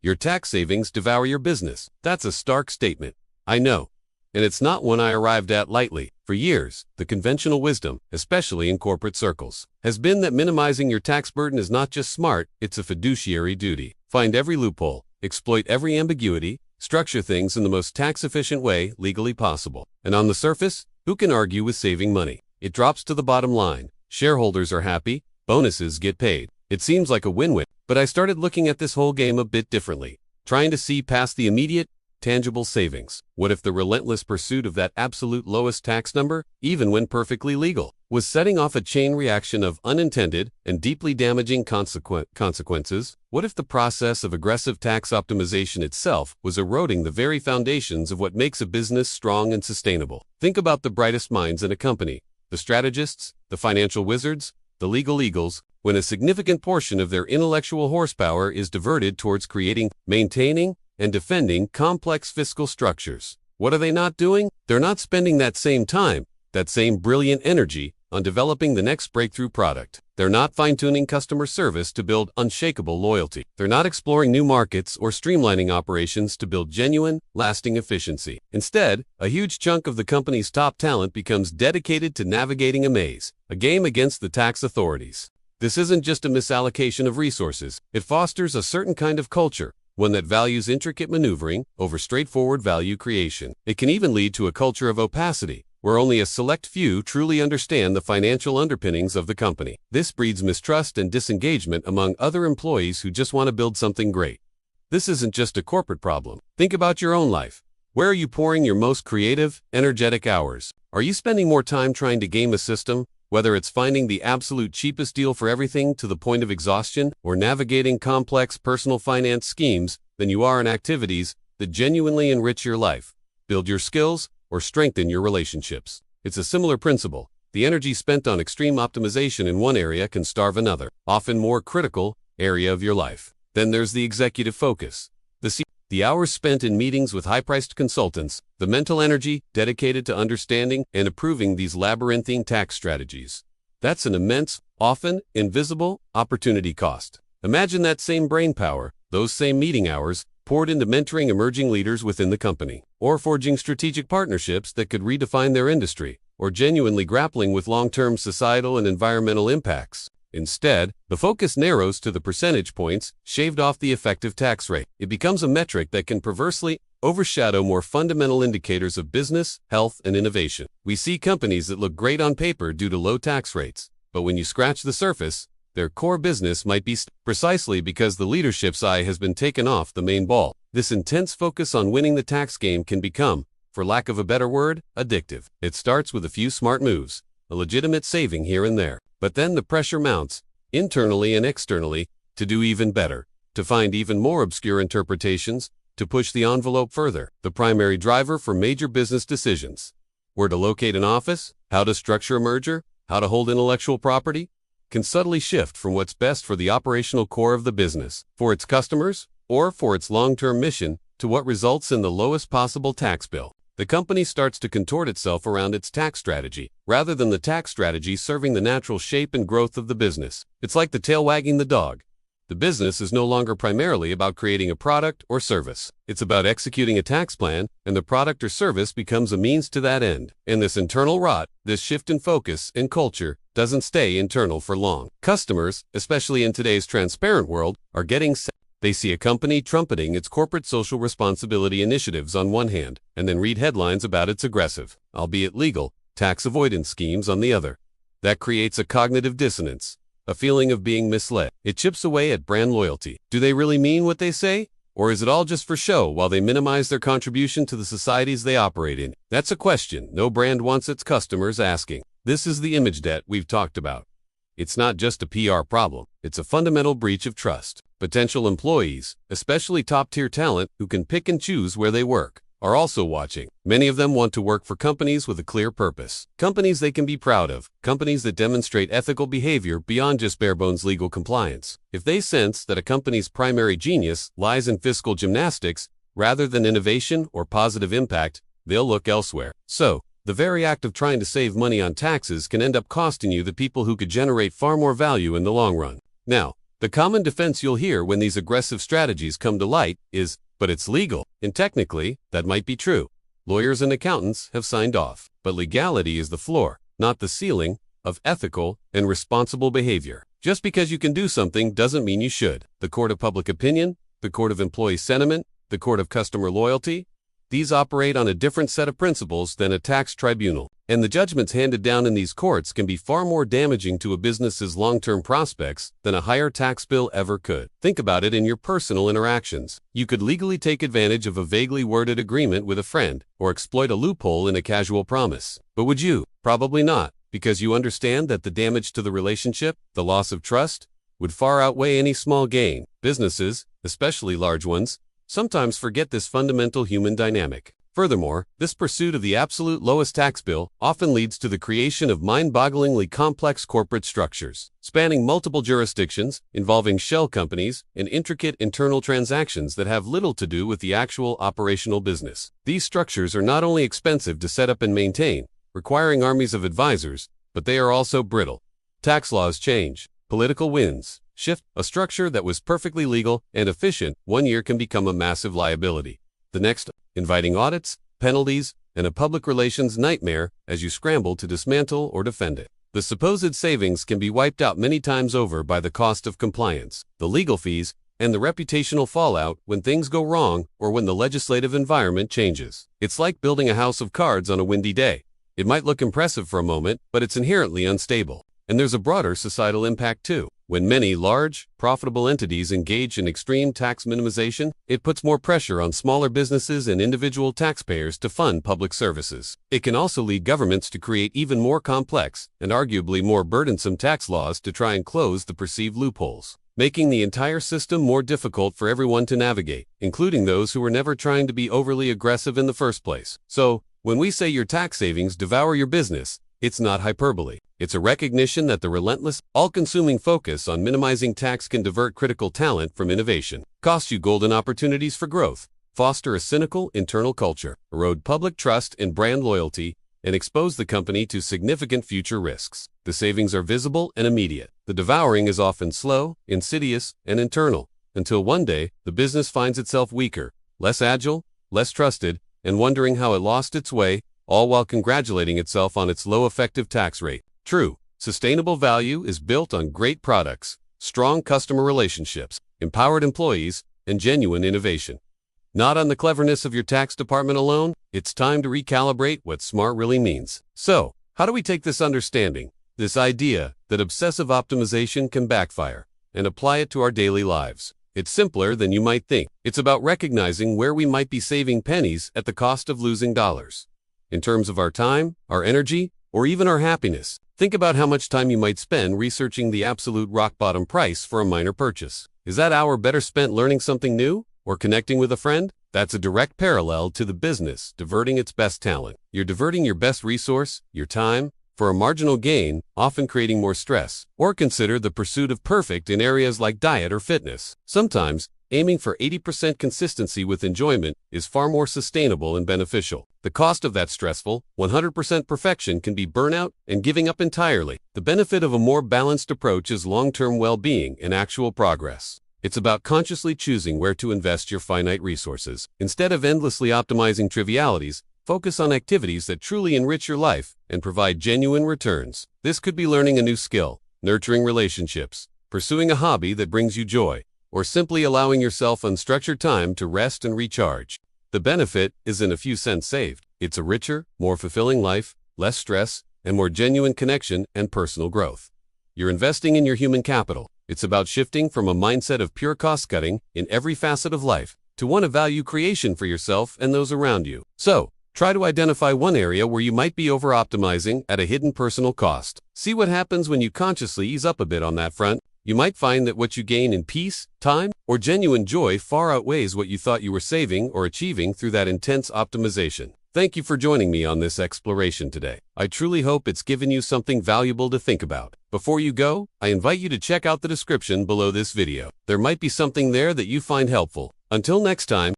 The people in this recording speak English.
Your tax savings devour your business. That's a stark statement. I know. And it's not one I arrived at lightly. For years, the conventional wisdom, especially in corporate circles, has been that minimizing your tax burden is not just smart, it's a fiduciary duty. Find every loophole, exploit every ambiguity, structure things in the most tax-efficient way legally possible. And on the surface, who can argue with saving money? It drops to the bottom line. Shareholders are happy, bonuses get paid. It seems like a win-win. But I started looking at this whole game a bit differently, trying to see past the immediate, tangible savings. What if the relentless pursuit of that absolute lowest tax number, even when perfectly legal, was setting off a chain reaction of unintended and deeply damaging consequences? What if the process of aggressive tax optimization itself was eroding the very foundations of what makes a business strong and sustainable? Think about the brightest minds in a company, the strategists, the financial wizards, the legal eagles, when a significant portion of their intellectual horsepower is diverted towards creating, maintaining, and defending complex fiscal structures. What are they not doing? They're not spending that same time, that same brilliant energy, on developing the next breakthrough product. They're not fine-tuning customer service to build unshakable loyalty. They're not exploring new markets or streamlining operations to build genuine, lasting efficiency. Instead, a huge chunk of the company's top talent becomes dedicated to navigating a maze, a game against the tax authorities. This isn't just a misallocation of resources. It fosters a certain kind of culture, one that values intricate maneuvering over straightforward value creation. It can even lead to a culture of opacity, where only a select few truly understand the financial underpinnings of the company. This breeds mistrust and disengagement among other employees who just want to build something great. This isn't just a corporate problem. Think about your own life. Where are you pouring your most creative, energetic hours? Are you spending more time trying to game a system, whether it's finding the absolute cheapest deal for everything to the point of exhaustion, or navigating complex personal finance schemes, than you are in activities that genuinely enrich your life, build your skills, or strengthen your relationships? It's a similar principle. The energy spent on extreme optimization in one area can starve another, often more critical, area of your life. Then there's the executive focus. The hours spent in meetings with high-priced consultants, the mental energy dedicated to understanding and approving these labyrinthine tax strategies. That's an immense, often invisible, opportunity cost. Imagine that same brainpower, those same meeting hours, poured into mentoring emerging leaders within the company, or forging strategic partnerships that could redefine their industry, or genuinely grappling with long-term societal and environmental impacts. Instead, the focus narrows to the percentage points shaved off the effective tax rate. It becomes a metric that can perversely overshadow more fundamental indicators of business, health, and innovation. We see companies that look great on paper due to low tax rates, but when you scratch the surface, their core business might be precisely because the leadership's eye has been taken off the main ball. This intense focus on winning the tax game can become, for lack of a better word, addictive. It starts with a few smart moves, a legitimate saving here and there. But then the pressure mounts, internally and externally, to do even better, to find even more obscure interpretations, to push the envelope further. The primary driver for major business decisions, where to locate an office, how to structure a merger, how to hold intellectual property, can subtly shift from what's best for the operational core of the business, for its customers, or for its long-term mission, to what results in the lowest possible tax bill. The company starts to contort itself around its tax strategy, rather than the tax strategy serving the natural shape and growth of the business. It's like the tail wagging the dog. The business is no longer primarily about creating a product or service. It's about executing a tax plan, and the product or service becomes a means to that end. And this internal rot, this shift in focus and culture, doesn't stay internal for long. Customers, especially in today's transparent world, are getting set. They see a company trumpeting its corporate social responsibility initiatives on one hand, and then read headlines about its aggressive, albeit legal, tax avoidance schemes on the other. That creates a cognitive dissonance, a feeling of being misled. It chips away at brand loyalty. Do they really mean what they say? Or is it all just for show while they minimize their contribution to the societies they operate in? That's a question no brand wants its customers asking. This is the image debt we've talked about. It's not just a PR problem, it's a fundamental breach of trust. Potential employees, especially top-tier talent who can pick and choose where they work, are also watching. Many of them want to work for companies with a clear purpose, companies they can be proud of, companies that demonstrate ethical behavior beyond just bare-bones legal compliance. If they sense that a company's primary genius lies in fiscal gymnastics rather than innovation or positive impact, they'll look elsewhere. So, the very act of trying to save money on taxes can end up costing you the people who could generate far more value in the long run. Now, The common defense you'll hear when these aggressive strategies come to light is, "But it's legal." And technically, that might be true. Lawyers and accountants have signed off. But legality is the floor, not the ceiling, of ethical and responsible behavior. Just because you can do something doesn't mean you should. The court of public opinion, the court of employee sentiment, the court of customer loyalty, these operate on a different set of principles than a tax tribunal. And the judgments handed down in these courts can be far more damaging to a business's long-term prospects than a higher tax bill ever could. Think about it in your personal interactions. You could legally take advantage of a vaguely worded agreement with a friend, or exploit a loophole in a casual promise. But would you? Probably not, because you understand that the damage to the relationship, the loss of trust, would far outweigh any small gain. Businesses, especially large ones, sometimes forget this fundamental human dynamic. Furthermore, this pursuit of the absolute lowest tax bill often leads to the creation of mind-bogglingly complex corporate structures, spanning multiple jurisdictions, involving shell companies, and intricate internal transactions that have little to do with the actual operational business. These structures are not only expensive to set up and maintain, requiring armies of advisors, but they are also brittle. Tax laws change, political winds shift. A structure that was perfectly legal and efficient one year can become a massive liability. The next, inviting audits, penalties, and a public relations nightmare as you scramble to dismantle or defend it. The supposed savings can be wiped out many times over by the cost of compliance, the legal fees, and the reputational fallout when things go wrong or when the legislative environment changes. It's like building a house of cards on a windy day. It might look impressive for a moment, but it's inherently unstable. And there's a broader societal impact too. When many large, profitable entities engage in extreme tax minimization, it puts more pressure on smaller businesses and individual taxpayers to fund public services. It can also lead governments to create even more complex and arguably more burdensome tax laws to try and close the perceived loopholes, making the entire system more difficult for everyone to navigate, including those who were never trying to be overly aggressive in the first place. So, when we say your tax savings devour your business, it's not hyperbole. It's a recognition that the relentless, all-consuming focus on minimizing tax can divert critical talent from innovation, cost you golden opportunities for growth, foster a cynical internal culture, erode public trust and brand loyalty, and expose the company to significant future risks. The savings are visible and immediate. The devouring is often slow, insidious, and internal, until one day the business finds itself weaker, less agile, less trusted, and wondering how it lost its way, all while congratulating itself on its low effective tax rate. True, sustainable value is built on great products, strong customer relationships, empowered employees, and genuine innovation. Not on the cleverness of your tax department alone. It's time to recalibrate what smart really means. So, how do we take this understanding, this idea that obsessive optimization can backfire, and apply it to our daily lives? It's simpler than you might think. It's about recognizing where we might be saving pennies at the cost of losing dollars. In terms of our time, our energy, or even our happiness. Think about how much time you might spend researching the absolute rock-bottom price for a minor purchase. Is that hour better spent learning something new or connecting with a friend? That's a direct parallel to the business diverting its best talent. You're diverting your best resource, your time, for a marginal gain, often creating more stress. Or consider the pursuit of perfect in areas like diet or fitness. Sometimes, aiming for 80% consistency with enjoyment is far more sustainable and beneficial. The cost of that stressful, 100% perfection can be burnout and giving up entirely. The benefit of a more balanced approach is long-term well-being and actual progress. It's about consciously choosing where to invest your finite resources. Instead of endlessly optimizing trivialities, focus on activities that truly enrich your life and provide genuine returns. This could be learning a new skill, nurturing relationships, pursuing a hobby that brings you joy, or simply allowing yourself unstructured time to rest and recharge. The benefit isn't a few cents saved. It's a richer, more fulfilling life, less stress, and more genuine connection and personal growth. You're investing in your human capital. It's about shifting from a mindset of pure cost-cutting in every facet of life to one of value creation for yourself and those around you. So, try to identify one area where you might be over-optimizing at a hidden personal cost. See what happens when you consciously ease up a bit on that front. You might find that what you gain in peace, time, or genuine joy far outweighs what you thought you were saving or achieving through that intense optimization. Thank you for joining me on this exploration today. I truly hope it's given you something valuable to think about. Before you go, I invite you to check out the description below this video. There might be something there that you find helpful. Until next time,